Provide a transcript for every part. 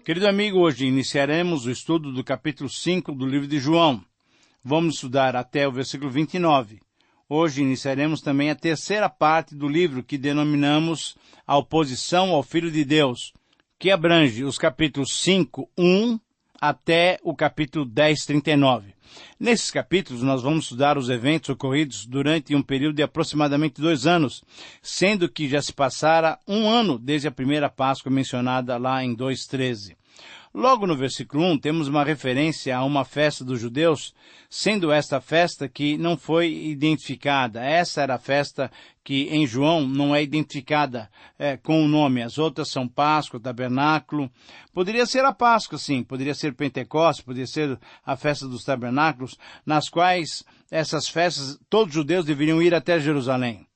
Querido amigo, hoje iniciaremos o estudo do capítulo 5 do livro de João. Vamos estudar até o versículo 29. Hoje iniciaremos também a terceira parte do livro que denominamos A Oposição ao Filho de Deus, que abrange os capítulos 5, 1 até o capítulo 10, 39. Nesses capítulos, nós vamos estudar os eventos ocorridos durante um período de aproximadamente 2 anos, sendo que já se passara 1 ano desde a primeira Páscoa mencionada lá em 2:13. Logo no versículo 1, temos uma referência a uma festa dos judeus, sendo esta festa que não foi identificada. Essa era a festa que em João não é identificada com o nome. As outras são Páscoa, Tabernáculo. Poderia ser a Páscoa, sim. Poderia ser Pentecostes, poderia ser a festa dos Tabernáculos, nas quais essas festas todos os judeus deveriam ir até Jerusalém.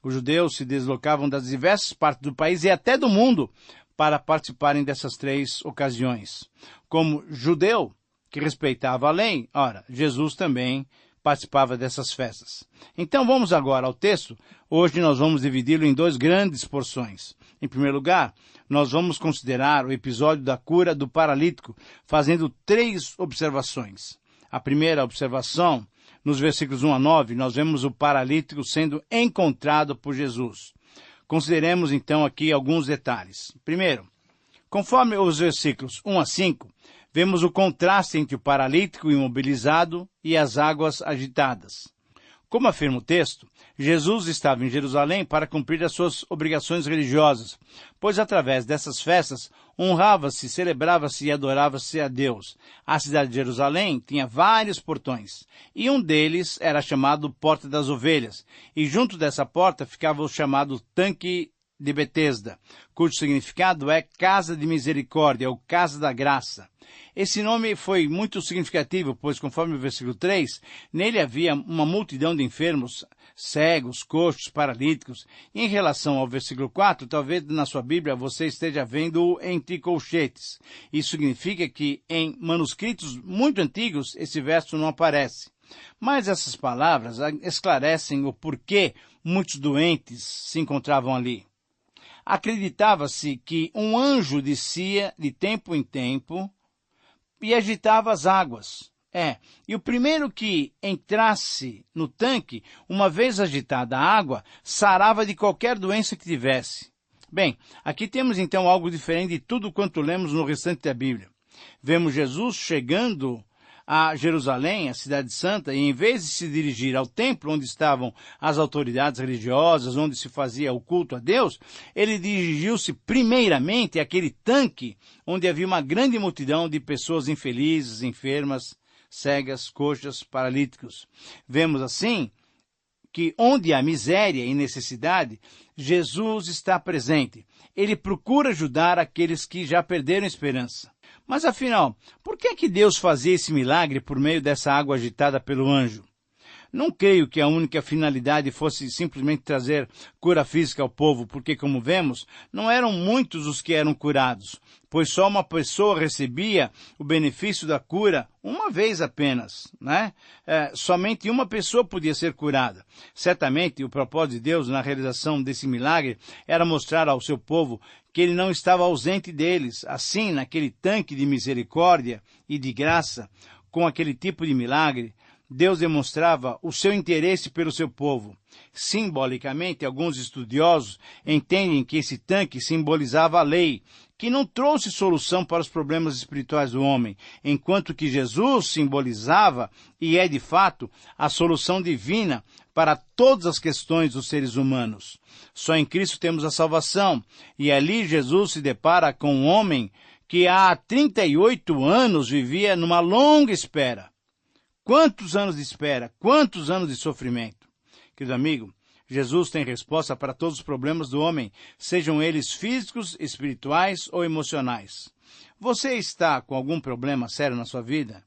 Os judeus se deslocavam das diversas partes do país e até do mundo para participarem dessas 3 ocasiões. Como judeu que respeitava a lei, Jesus também participava dessas festas. Então vamos agora ao texto. Hoje nós vamos dividi-lo em 2 grandes porções. Em primeiro lugar, nós vamos considerar o episódio da cura do paralítico, fazendo 3 observações. A primeira observação, nos versículos 1 a 9, nós vemos o paralítico sendo encontrado por Jesus. Consideremos então aqui alguns detalhes. Primeiro, conforme os versículos 1 a 5, vemos o contraste entre o paralítico imobilizado e as águas agitadas. Como afirma o texto, Jesus estava em Jerusalém para cumprir as suas obrigações religiosas, pois através dessas festas honrava-se, celebrava-se e adorava-se a Deus. A cidade de Jerusalém tinha vários portões, e um deles era chamado Porta das Ovelhas, e junto dessa porta ficava o chamado Tanque de Betesda, cujo significado é Casa de Misericórdia, ou Casa da Graça. Esse nome foi muito significativo, pois, conforme o versículo 3, nele havia uma multidão de enfermos, cegos, coxos, paralíticos. E em relação ao versículo 4, talvez na sua Bíblia você esteja vendo entre colchetes. Isso significa que em manuscritos muito antigos esse verso não aparece. Mas essas palavras esclarecem o porquê muitos doentes se encontravam ali. Acreditava-se que um anjo descia de tempo em tempo e agitava as águas. E o primeiro que entrasse no tanque, uma vez agitada a água, sarava de qualquer doença que tivesse. Bem, aqui temos então algo diferente de tudo quanto lemos no restante da Bíblia. Vemos Jesus chegando a Jerusalém, a cidade santa, e em vez de se dirigir ao templo onde estavam as autoridades religiosas, onde se fazia o culto a Deus, ele dirigiu-se primeiramente àquele tanque onde havia uma grande multidão de pessoas infelizes, enfermas, cegas, coxas, paralíticos. Vemos assim que onde há miséria e necessidade, Jesus está presente. Ele procura ajudar aqueles que já perderam esperança. Mas afinal, por que Deus fazia esse milagre por meio dessa água agitada pelo anjo? Não creio que a única finalidade fosse simplesmente trazer cura física ao povo, porque, como vemos, não eram muitos os que eram curados, pois só uma pessoa recebia o benefício da cura uma vez apenas, né? Somente uma pessoa podia ser curada. Certamente, o propósito de Deus na realização desse milagre era mostrar ao seu povo que ele não estava ausente deles. Assim, naquele tanque de misericórdia e de graça, com aquele tipo de milagre, Deus demonstrava o seu interesse pelo seu povo. Simbolicamente, alguns estudiosos entendem que esse tanque simbolizava a lei, que não trouxe solução para os problemas espirituais do homem, enquanto que Jesus simbolizava, e é de fato, a solução divina para todas as questões dos seres humanos. Só em Cristo temos a salvação, e ali Jesus se depara com um homem que há 38 anos vivia numa longa espera. Quantos anos de espera, quantos anos de sofrimento. Querido amigo, Jesus tem resposta para todos os problemas do homem, sejam eles físicos, espirituais ou emocionais. Você está com algum problema sério na sua vida?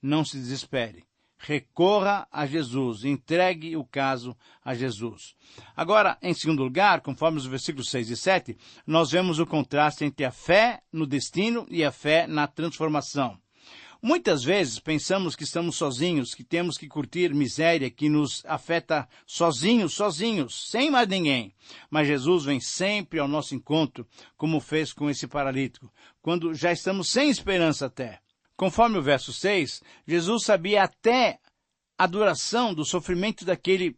Não se desespere. Recorra a Jesus, entregue o caso a Jesus. Agora, em segundo lugar, conforme os versículos 6 e 7, nós vemos o contraste entre a fé no destino e a fé na transformação. Muitas vezes pensamos que estamos sozinhos, que temos que curtir miséria que nos afeta sozinhos, sem mais ninguém. Mas Jesus vem sempre ao nosso encontro, como fez com esse paralítico, quando já estamos sem esperança até. Conforme o verso 6, Jesus sabia até a duração do sofrimento daquele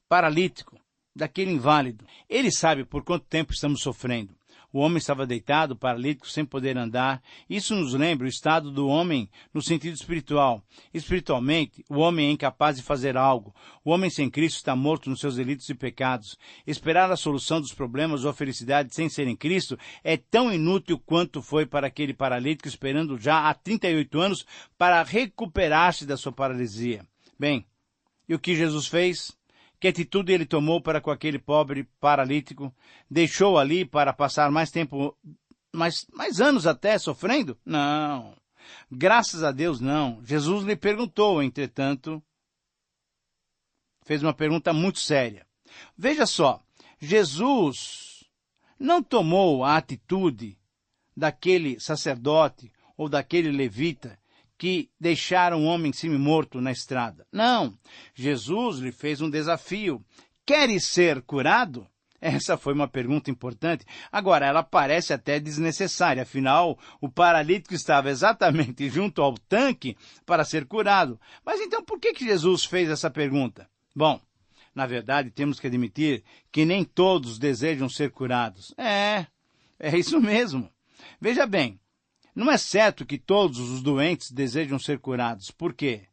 paralítico, daquele inválido. Ele sabe por quanto tempo estamos sofrendo. O homem estava deitado, paralítico, sem poder andar. Isso nos lembra o estado do homem no sentido espiritual. Espiritualmente, o homem é incapaz de fazer algo. O homem sem Cristo está morto nos seus delitos e pecados. Esperar a solução dos problemas ou a felicidade sem ser em Cristo é tão inútil quanto foi para aquele paralítico esperando já há 38 anos para recuperar-se da sua paralisia. Bem, e o que Jesus fez? Que atitude ele tomou para com aquele pobre paralítico? Deixou ali para passar mais tempo, mais anos até sofrendo? Não. Graças a Deus não. Jesus lhe perguntou, entretanto, fez uma pergunta muito séria. Veja só, Jesus não tomou a atitude daquele sacerdote ou daquele levita que deixaram um homem semi-morto na estrada. Não, Jesus lhe fez um desafio. Queres ser curado? Essa foi uma pergunta importante. Agora, ela parece até desnecessária, afinal, o paralítico estava exatamente junto ao tanque para ser curado. Mas então, por que Jesus fez essa pergunta? Bom, na verdade, temos que admitir que nem todos desejam ser curados. É isso mesmo. Veja bem, não é certo que todos os doentes desejam ser curados. Por quê?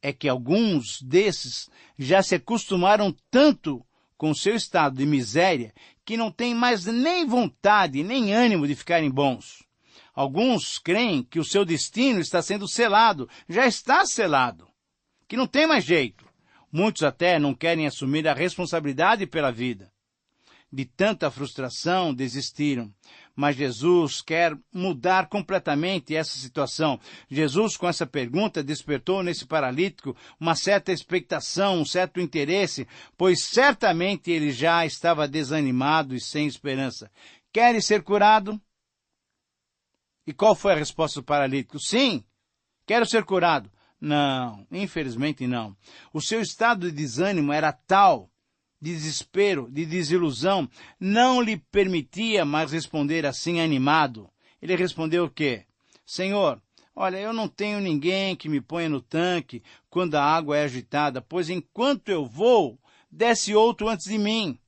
É que alguns desses já se acostumaram tanto com seu estado de miséria que não têm mais nem vontade, nem ânimo de ficarem bons. Alguns creem que o seu destino está sendo selado, já está selado, que não tem mais jeito. Muitos até não querem assumir a responsabilidade pela vida. De tanta frustração, desistiram. Mas Jesus quer mudar completamente essa situação. Jesus, com essa pergunta, despertou nesse paralítico uma certa expectação, um certo interesse, pois certamente ele já estava desanimado e sem esperança. Queres ser curado? E qual foi a resposta do paralítico? Sim, quero ser curado. Não, infelizmente não. O seu estado de desânimo era tal, de desespero, de desilusão, não lhe permitia mais responder assim animado. Ele respondeu o quê? Senhor, olha, eu não tenho ninguém que me ponha no tanque quando a água é agitada, pois enquanto eu vou, desce outro antes de mim.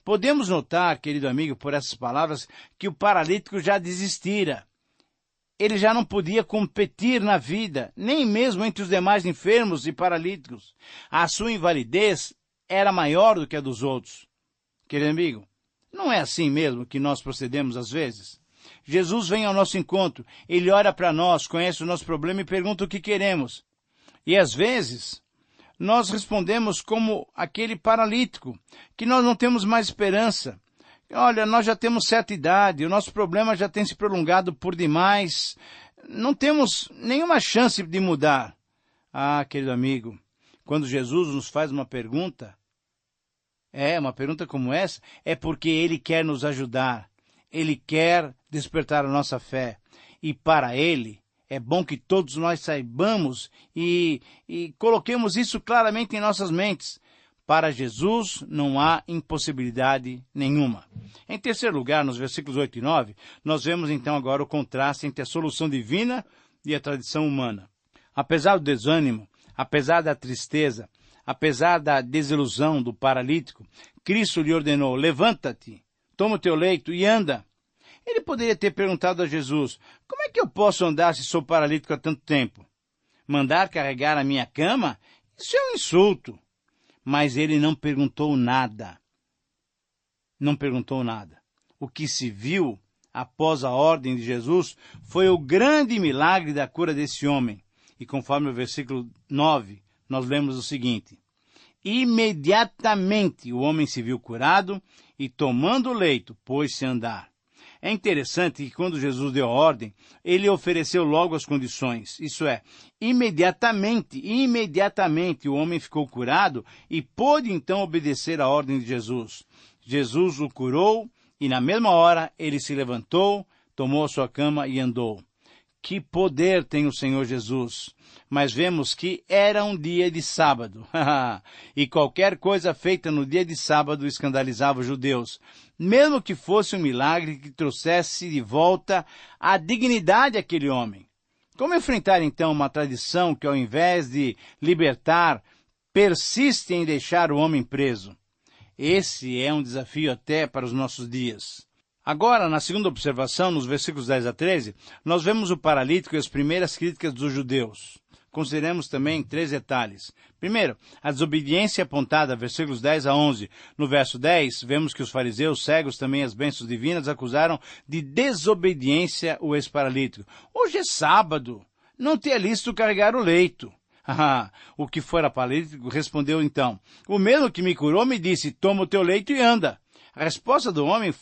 Podemos notar, querido amigo, por essas palavras, que o paralítico já desistira. Ele já não podia competir na vida, nem mesmo entre os demais enfermos e paralíticos. A sua invalidez era maior do que a dos outros. Querido amigo, não é assim mesmo que nós procedemos às vezes? Jesus vem ao nosso encontro, ele olha para nós, conhece o nosso problema e pergunta o que queremos. E às vezes, nós respondemos como aquele paralítico, que nós não temos mais esperança. Olha, nós já temos certa idade, o nosso problema já tem se prolongado por demais, não temos nenhuma chance de mudar. Ah, querido amigo, quando Jesus nos faz uma pergunta como essa, é porque Ele quer nos ajudar. Ele quer despertar a nossa fé. E para Ele, é bom que todos nós saibamos e coloquemos isso claramente em nossas mentes. Para Jesus não há impossibilidade nenhuma. Em terceiro lugar, nos versículos 8 e 9, nós vemos então agora o contraste entre a solução divina e a tradição humana. Apesar do desânimo, apesar da tristeza, apesar da desilusão do paralítico, Cristo lhe ordenou, levanta-te, toma o teu leito e anda. Ele poderia ter perguntado a Jesus, como é que eu posso andar se sou paralítico há tanto tempo? Mandar carregar a minha cama? Isso é um insulto. Mas ele não perguntou nada. Não perguntou nada. O que se viu após a ordem de Jesus foi o grande milagre da cura desse homem. E conforme o versículo 9, nós lemos o seguinte: imediatamente o homem se viu curado e, tomando o leito, pôs-se a andar. É interessante que quando Jesus deu a ordem, ele ofereceu logo as condições. Isso é, imediatamente o homem ficou curado e pôde então obedecer à ordem de Jesus. Jesus o curou e na mesma hora ele se levantou, tomou a sua cama e andou. que poder tem o Senhor Jesus. Mas vemos que era um dia de sábado. E qualquer coisa feita no dia de sábado escandalizava os judeus, mesmo que fosse um milagre que trouxesse de volta a dignidade àquele homem. Como enfrentar então uma tradição que, ao invés de libertar, persiste em deixar o homem preso? Esse é um desafio até para os nossos dias. Agora, na segunda observação, nos versículos 10 a 13, nós vemos o paralítico e as primeiras críticas dos judeus. Consideremos também 3 detalhes. Primeiro, a desobediência apontada, versículos 10 a 11. No verso 10, vemos que os fariseus, cegos também as bênçãos divinas, acusaram de desobediência o ex-paralítico. Hoje é sábado, não te é lícito carregar o leito. O que fora paralítico respondeu então: o mesmo que me curou me disse, toma o teu leito e anda. A resposta do homem,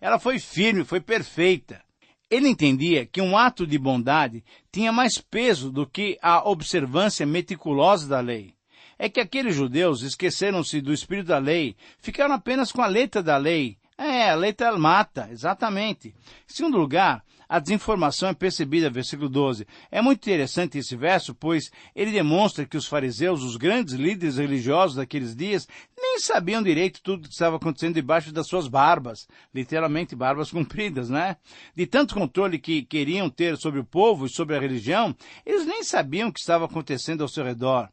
ela foi firme, foi perfeita. Ele entendia que um ato de bondade tinha mais peso do que a observância meticulosa da lei. É que aqueles judeus esqueceram-se do espírito da lei, ficaram apenas com a letra da lei. A letra mata, exatamente. Em segundo lugar, a desinformação é percebida, versículo 12. É muito interessante esse verso, pois ele demonstra que os fariseus, os grandes líderes religiosos daqueles dias, nem sabiam direito tudo o que estava acontecendo debaixo das suas barbas, literalmente barbas compridas, né? De tanto controle que queriam ter sobre o povo e sobre a religião, eles nem sabiam o que estava acontecendo ao seu redor.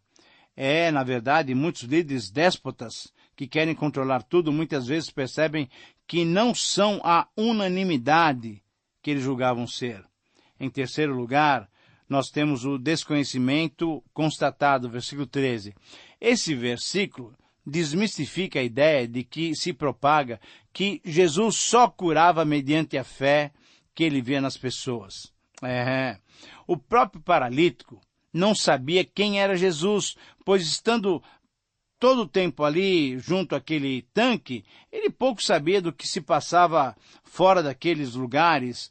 Na verdade, muitos líderes déspotas que querem controlar tudo, muitas vezes percebem que não são a unanimidade que eles julgavam ser. Em terceiro lugar, nós temos o desconhecimento constatado, versículo 13. Esse versículo desmistifica a ideia de que se propaga que Jesus só curava mediante a fé que ele via nas pessoas. O próprio paralítico não sabia quem era Jesus, pois estando todo o tempo ali, junto àquele tanque, ele pouco sabia do que se passava fora daqueles lugares,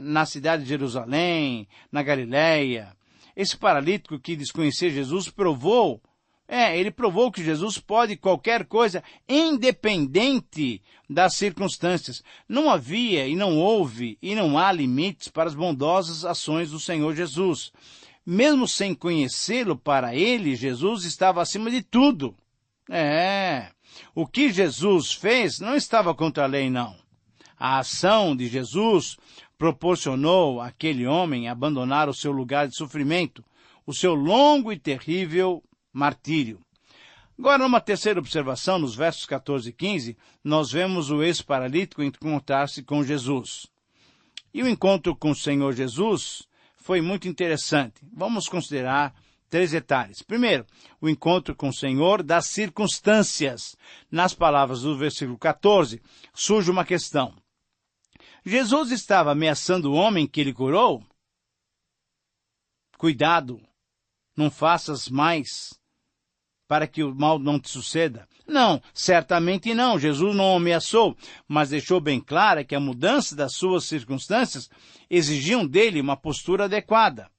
na cidade de Jerusalém, na Galileia. Esse paralítico que desconhecia Jesus provou que Jesus pode qualquer coisa, independente das circunstâncias. Não havia e não houve e não há limites para as bondosas ações do Senhor Jesus. Mesmo sem conhecê-lo, para ele, Jesus estava acima de tudo. O que Jesus fez não estava contra a lei, não. A ação de Jesus proporcionou àquele homem abandonar o seu lugar de sofrimento, o seu longo e terrível martírio. Agora, numa terceira observação, nos versos 14 e 15, nós vemos o ex-paralítico encontrar-se com Jesus. E o encontro com o Senhor Jesus foi muito interessante. Vamos considerar 3 detalhes. Primeiro, o encontro com o Senhor das circunstâncias. Nas palavras do versículo 14, surge uma questão. Jesus estava ameaçando o homem que ele curou? Cuidado, não faças mais para que o mal não te suceda. Não, certamente não. Jesus não o ameaçou, mas deixou bem clara que a mudança das suas circunstâncias exigiam dele uma postura adequada.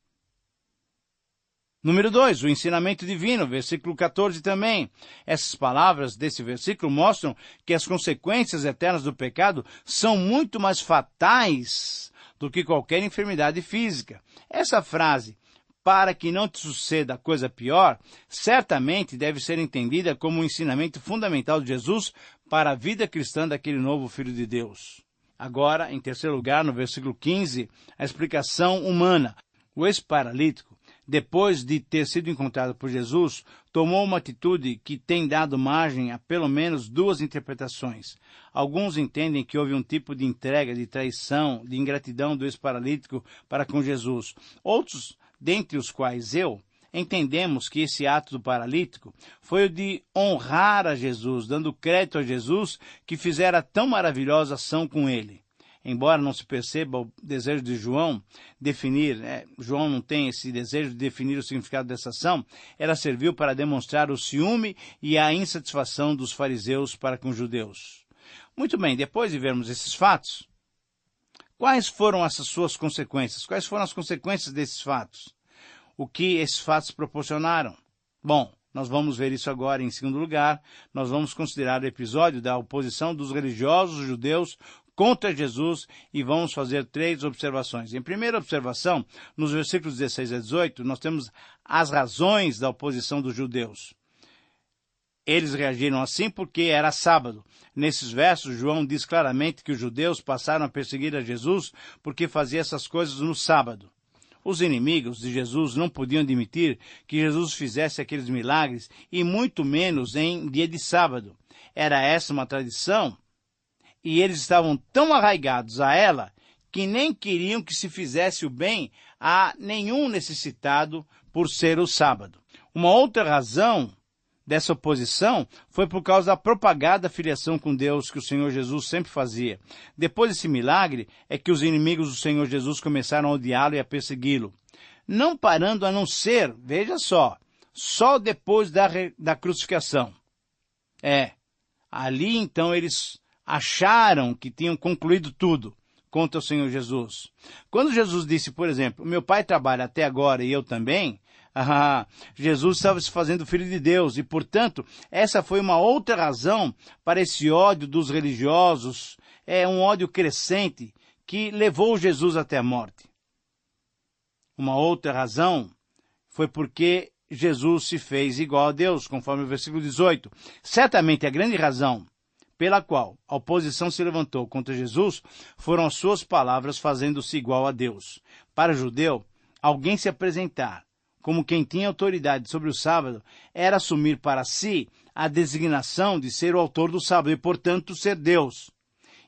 Número 2, o ensinamento divino, versículo 14 também. Essas palavras desse versículo mostram que as consequências eternas do pecado são muito mais fatais do que qualquer enfermidade física. Essa frase, para que não te suceda coisa pior, certamente deve ser entendida como um ensinamento fundamental de Jesus para a vida cristã daquele novo Filho de Deus. Agora, em terceiro lugar, no versículo 15, a explicação humana. O ex-paralítico, depois de ter sido encontrado por Jesus, tomou uma atitude que tem dado margem a pelo menos 2 interpretações. Alguns entendem que houve um tipo de entrega, de traição, de ingratidão do ex-paralítico para com Jesus. Outros, dentre os quais eu, entendemos que esse ato do paralítico foi o de honrar a Jesus, dando crédito a Jesus que fizera tão maravilhosa ação com ele. Embora não se perceba o desejo de João definir, João não tem esse desejo de definir o significado dessa ação, ela serviu para demonstrar o ciúme e a insatisfação dos fariseus para com os judeus. Muito bem, depois de vermos esses fatos, quais foram essas suas consequências? Quais foram as consequências desses fatos? O que esses fatos proporcionaram? Bom, nós vamos ver isso agora. Em segundo lugar, nós vamos considerar o episódio da oposição dos religiosos judeus contra Jesus e vamos fazer 3 observações. Em primeira observação, nos versículos 16 a 18, nós temos as razões da oposição dos judeus. Eles reagiram assim porque era sábado. Nesses versos, João diz claramente que os judeus passaram a perseguir a Jesus porque fazia essas coisas no sábado. Os inimigos de Jesus não podiam admitir que Jesus fizesse aqueles milagres e muito menos em dia de sábado. Era essa uma tradição e eles estavam tão arraigados a ela que nem queriam que se fizesse o bem a nenhum necessitado por ser o sábado. Uma outra razão dessa oposição foi por causa da propagada filiação com Deus que o Senhor Jesus sempre fazia. Depois desse milagre é que os inimigos do Senhor Jesus começaram a odiá-lo e a persegui-lo. Não parando a não ser, veja só depois da crucificação. Ali então eles acharam que tinham concluído tudo contra o Senhor Jesus. Quando Jesus disse, por exemplo, meu Pai trabalha até agora e eu também, Jesus estava se fazendo filho de Deus e, portanto, essa foi uma outra razão para esse ódio dos religiosos, um ódio crescente que levou Jesus até a morte. Uma outra razão foi porque Jesus se fez igual a Deus, conforme o versículo 18. Certamente a grande razão pela qual a oposição se levantou contra Jesus foram as suas palavras fazendo-se igual a Deus. Para o judeu, alguém se apresentar como quem tinha autoridade sobre o sábado, era assumir para si a designação de ser o autor do sábado e, portanto, ser Deus.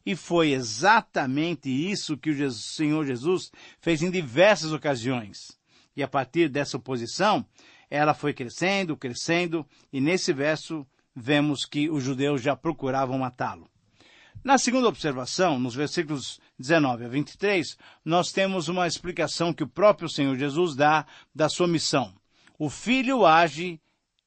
E foi exatamente isso que o Senhor Jesus fez em diversas ocasiões. E a partir dessa oposição, ela foi crescendo, e nesse verso vemos que os judeus já procuravam matá-lo. Na segunda observação, nos versículos 19 a 23, nós temos uma explicação que o próprio Senhor Jesus dá da sua missão. O Filho age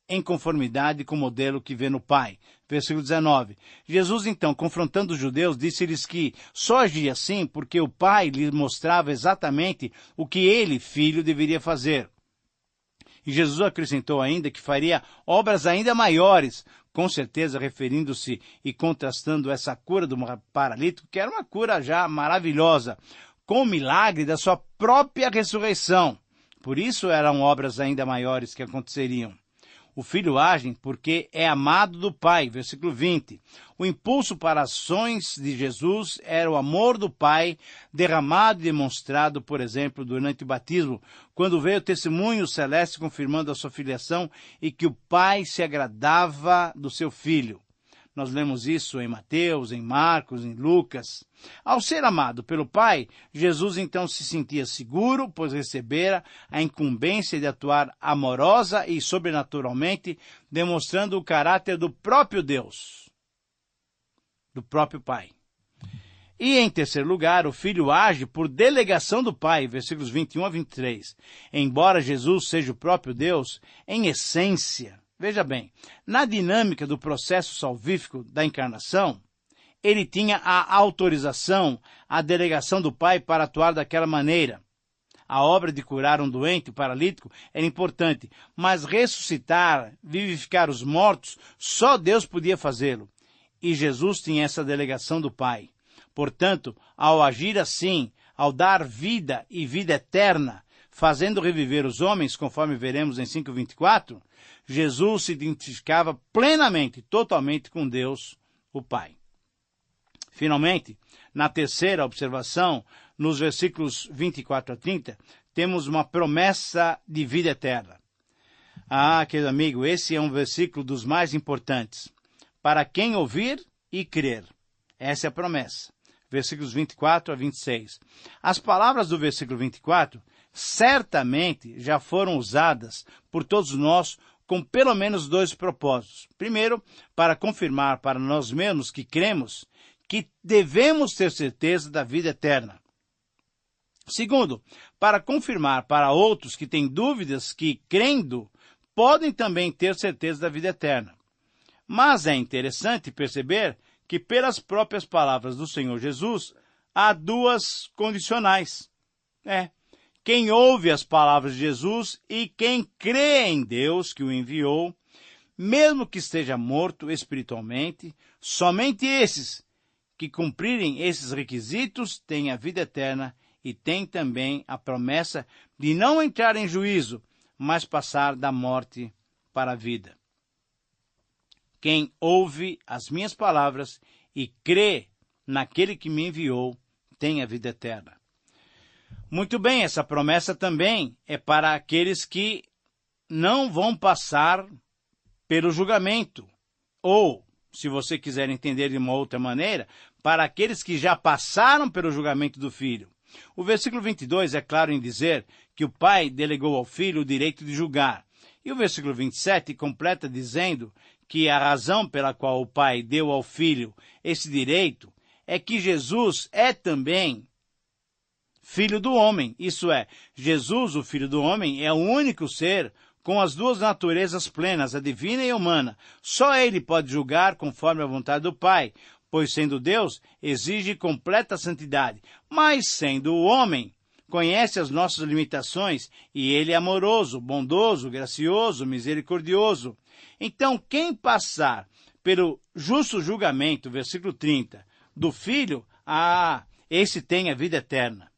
em conformidade com o modelo que vê no Pai. Versículo 19. Jesus, então, confrontando os judeus, disse-lhes que só agia assim porque o Pai lhe mostrava exatamente o que ele, Filho, deveria fazer. E Jesus acrescentou ainda que faria obras ainda maiores, com certeza referindo-se e contrastando essa cura do paralítico, que era uma cura já maravilhosa, com o milagre da sua própria ressurreição. Por isso eram obras ainda maiores que aconteceriam. O Filho age porque é amado do Pai, versículo 20. O impulso para ações de Jesus era o amor do Pai, derramado e demonstrado, por exemplo, durante o batismo, quando veio o testemunho celeste confirmando a sua filiação e que o Pai se agradava do seu Filho. Nós lemos isso em Mateus, em Marcos, em Lucas. Ao ser amado pelo Pai, Jesus então se sentia seguro, pois recebera a incumbência de atuar amorosa e sobrenaturalmente, demonstrando o caráter do próprio Deus, do próprio Pai. E, em terceiro lugar, o Filho age por delegação do Pai, versículos 21 a 23. Embora Jesus seja o próprio Deus, em essência, veja bem, na dinâmica do processo salvífico da encarnação, ele tinha a autorização, a delegação do Pai para atuar daquela maneira. A obra de curar um doente, paralítico, era importante, mas ressuscitar, vivificar os mortos, só Deus podia fazê-lo. E Jesus tinha essa delegação do Pai. Portanto, ao agir assim, ao dar vida e vida eterna, fazendo reviver os homens, conforme veremos em 5:24, Jesus se identificava plenamente, totalmente com Deus, o Pai. Finalmente, na terceira observação, nos versículos 24 a 30, temos uma promessa de vida eterna. Querido amigo, esse é um versículo dos mais importantes. Para quem ouvir e crer. Essa é a promessa. Versículos 24 a 26. As palavras do versículo 24 certamente já foram usadas por todos nós com pelo menos 2 propósitos. Primeiro, para confirmar para nós mesmos que cremos que devemos ter certeza da vida eterna. Segundo, para confirmar para outros que têm dúvidas que, crendo, podem também ter certeza da vida eterna. Mas é interessante perceber que, pelas próprias palavras do Senhor Jesus, há 2 condicionais. Quem ouve as palavras de Jesus e quem crê em Deus que o enviou, mesmo que esteja morto espiritualmente, somente esses que cumprirem esses requisitos têm a vida eterna e têm também a promessa de não entrar em juízo, mas passar da morte para a vida. Quem ouve as minhas palavras e crê naquele que me enviou, tem a vida eterna. Muito bem, essa promessa também é para aqueles que não vão passar pelo julgamento. Ou, se você quiser entender de uma outra maneira, para aqueles que já passaram pelo julgamento do Filho. O versículo 22 é claro em dizer que o Pai delegou ao Filho o direito de julgar. E o versículo 27 completa dizendo que a razão pela qual o Pai deu ao Filho esse direito é que Jesus é também Filho do homem. Isso é, Jesus, o Filho do homem, é o único ser com as duas naturezas plenas, a divina e a humana. Só ele pode julgar conforme a vontade do Pai, pois sendo Deus, exige completa santidade. Mas sendo o homem, conhece as nossas limitações e ele é amoroso, bondoso, gracioso, misericordioso. Então, quem passar pelo justo julgamento, versículo 30, do Filho, esse tem a vida eterna.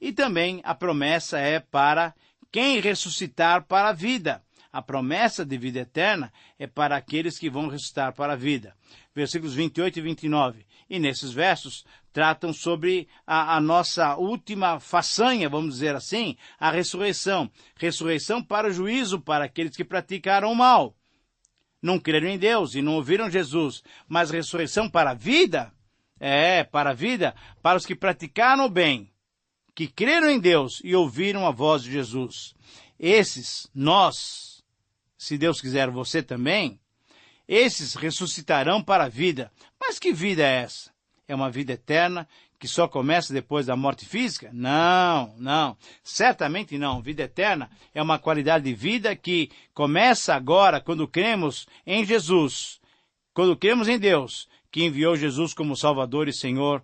E também a promessa é para quem ressuscitar para a vida. A promessa de vida eterna é para aqueles que vão ressuscitar para a vida. Versículos 28 e 29. E nesses versos tratam sobre a nossa última façanha, vamos dizer assim, a ressurreição. Ressurreição para o juízo para aqueles que praticaram o mal. Não creram em Deus e não ouviram Jesus. Mas ressurreição para a vida? Para a vida, para os que praticaram o bem, que creram em Deus e ouviram a voz de Jesus. Esses, nós, se Deus quiser você também, esses ressuscitarão para a vida. Mas que vida é essa? É uma vida eterna que só começa depois da morte física? Não, certamente não. Vida eterna é uma qualidade de vida que começa agora quando cremos em Jesus, quando cremos em Deus, que enviou Jesus como Salvador e Senhor,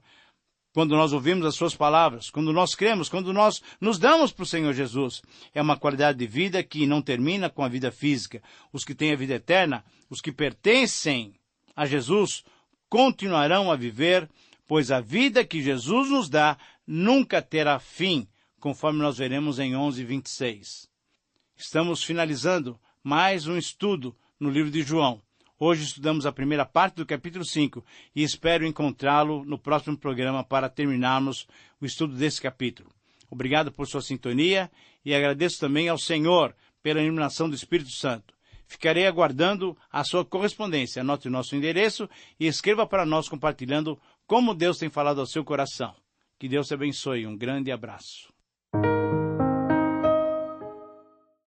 quando nós ouvimos as suas palavras, quando nós cremos, quando nós nos damos para o Senhor Jesus. É uma qualidade de vida que não termina com a vida física. Os que têm a vida eterna, os que pertencem a Jesus, continuarão a viver, pois a vida que Jesus nos dá nunca terá fim, conforme nós veremos em 11:26. Estamos finalizando mais um estudo no livro de João. Hoje estudamos a primeira parte do capítulo 5 e espero encontrá-lo no próximo programa para terminarmos o estudo desse capítulo. Obrigado por sua sintonia e agradeço também ao Senhor pela iluminação do Espírito Santo. Ficarei aguardando a sua correspondência. Anote o nosso endereço e escreva para nós compartilhando como Deus tem falado ao seu coração. Que Deus te abençoe. Um grande abraço.